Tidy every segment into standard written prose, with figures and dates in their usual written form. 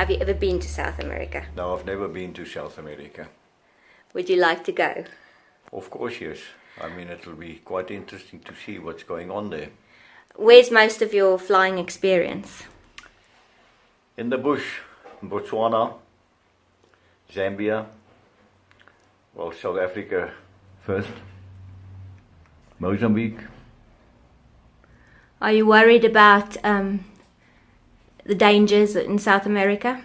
Have you ever been to South America? No, I've never been to South America. Would you like to go? Of course, yes. I mean, it'll be quite interesting to see what's going on there. Where's most of your flying experience? In the bush, Botswana, Zambia, well, South Africa first, Mozambique. Are you worried about the dangers in South America?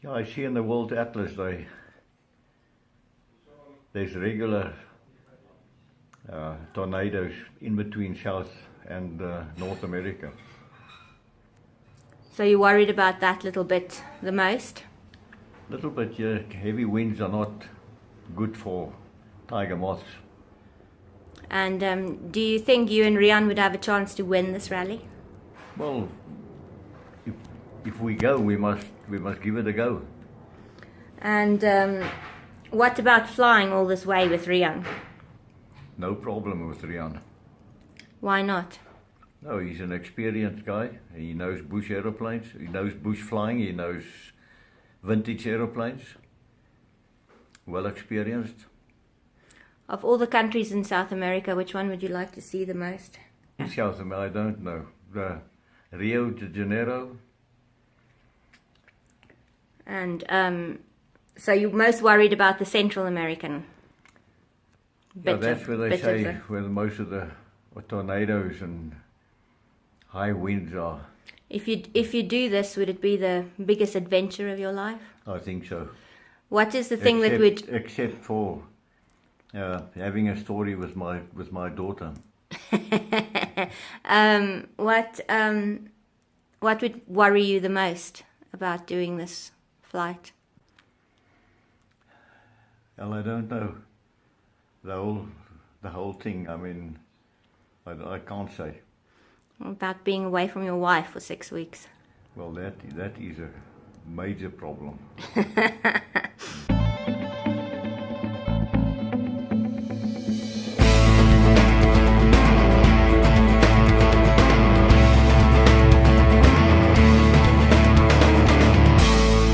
Yeah, I see in the World Atlas there's regular tornadoes in between South and North America. So you're worried about that little bit the most? Little bit, yeah. Heavy winds are not good for tiger moths. And do you think you and Rian would have a chance to win this rally? Well, if we go, we must give it a go. And what about flying all this way with Rian? No problem with Rian. Why not? No, he's an experienced guy. He knows bush aeroplanes. He knows bush flying. He knows vintage aeroplanes. Well experienced. Of all the countries in South America, which one would you like to see the most? In South America, I don't know. Rio de Janeiro. And so you're most worried about the Central American bit? Yeah, that's where they say where most of the tornadoes and high winds are. If you do this, would it be the biggest adventure of your life? I think so. What is the thing that would... Except for having a story with my daughter. What would worry you the most about doing this flight? Well, I don't know. The whole thing. I mean, I can't say. About being away from your wife for 6 weeks. Well, that is a major problem.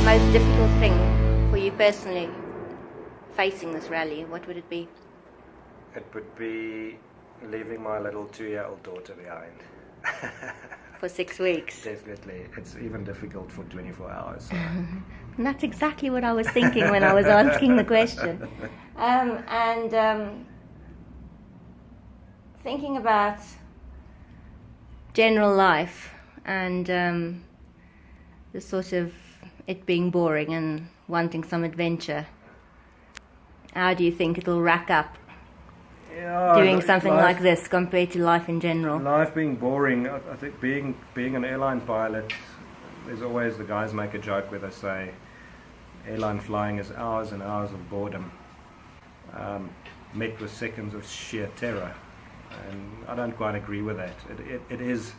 Most difficult thing for you personally facing this rally, what would it be? It would be leaving my little 2-year-old daughter behind. For 6 weeks? Definitely. It's even difficult for 24 hours. So. And that's exactly what I was thinking when I was asking the question. Thinking about general life and the sort of it being boring and wanting some adventure, how do you think it'll rack up doing something like this compared to life in general? Life being boring, I think being an airline pilot, there's always the guys make a joke where they say airline flying is hours and hours of boredom met with seconds of sheer terror, and I don't quite agree with that. It is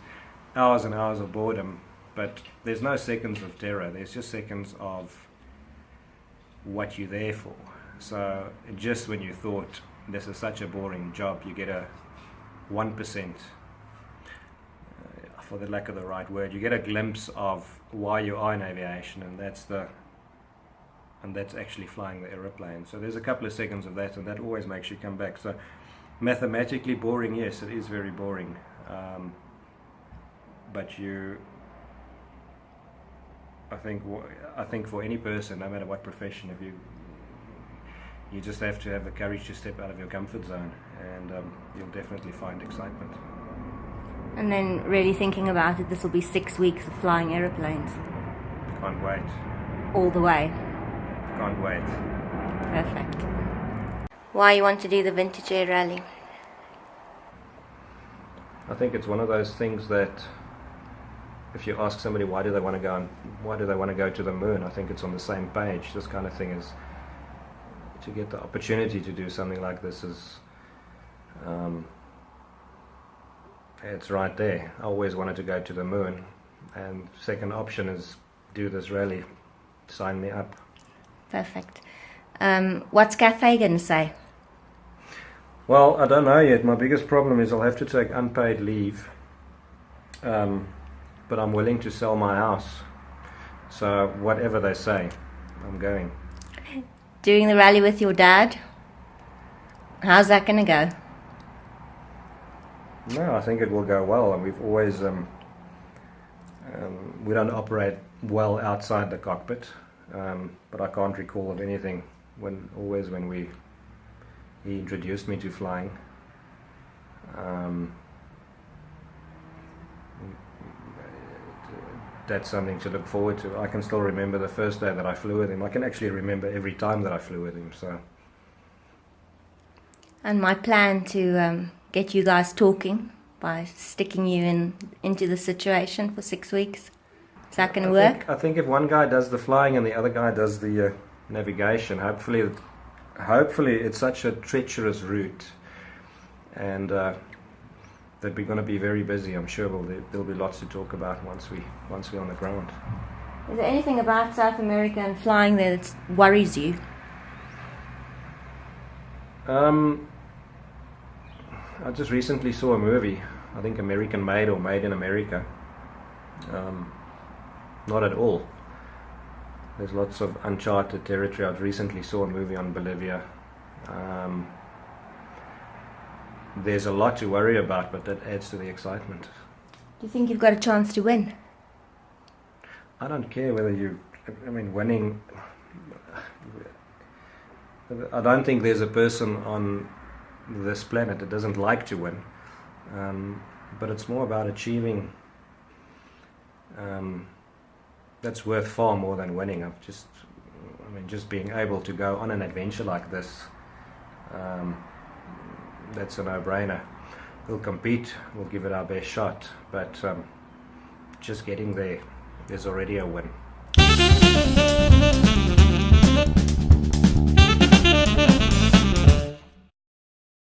hours and hours of boredom, but there's no seconds of terror. There's just seconds of what you're there for. So just when you thought this is such a boring job, you get a 1%, for the lack of the right word, you get a glimpse of why you are in aviation, and that's actually flying the aeroplane. So there's a couple of seconds of that, and that always makes you come back. So mathematically boring, yes, it is very boring, but I think for any person, no matter what profession, if you just have to have the courage to step out of your comfort zone, and you'll definitely find excitement. And then really thinking about it, this will be 6 weeks of flying aeroplanes. Can't wait. All the way. Can't wait. Perfect. Why you want to do the Vintage Air Rally? I think it's one of those things that if you ask somebody why do they want to go to the moon, I think it's on the same page. This kind of thing is, to get the opportunity to do something like this is, it's right there. I always wanted to go to the moon, and second option is do this rally. Sign me up. Perfect. What's Cathay going to say? Well, I don't know yet. My biggest problem is I'll have to take unpaid leave, but I'm willing to sell my house. So whatever they say, I'm going. Doing the rally with your dad, how's that going to go? No, I think it will go well, and we've always we don't operate well outside the cockpit, but I can't recall of anything when he introduced me to flying. That's something to look forward to. I can still remember the first day that I flew with him. I can actually remember every time that I flew with him. So. And my plan to get you guys talking by sticking you into the situation for 6 weeks. Is that going to work? I think if one guy does the flying and the other guy does the navigation, hopefully it's such a treacherous route, and that we're going to be very busy. I'm sure there'll be lots to talk about once we're on the ground. Is there anything about South America and flying there that worries you? I just recently saw a movie, I think American Made or Made in America. Not at all. There's lots of uncharted territory. I recently saw a movie on Bolivia. There's a lot to worry about, but that adds to the excitement. Do you think you've got a chance to win? I don't care whether winning. I don't think there's a person on this planet that doesn't like to win, but it's more about achieving. That's worth far more than winning. Just being able to go on an adventure like this. That's a no-brainer. We'll compete. We'll give it our best shot, but just getting there is already a win.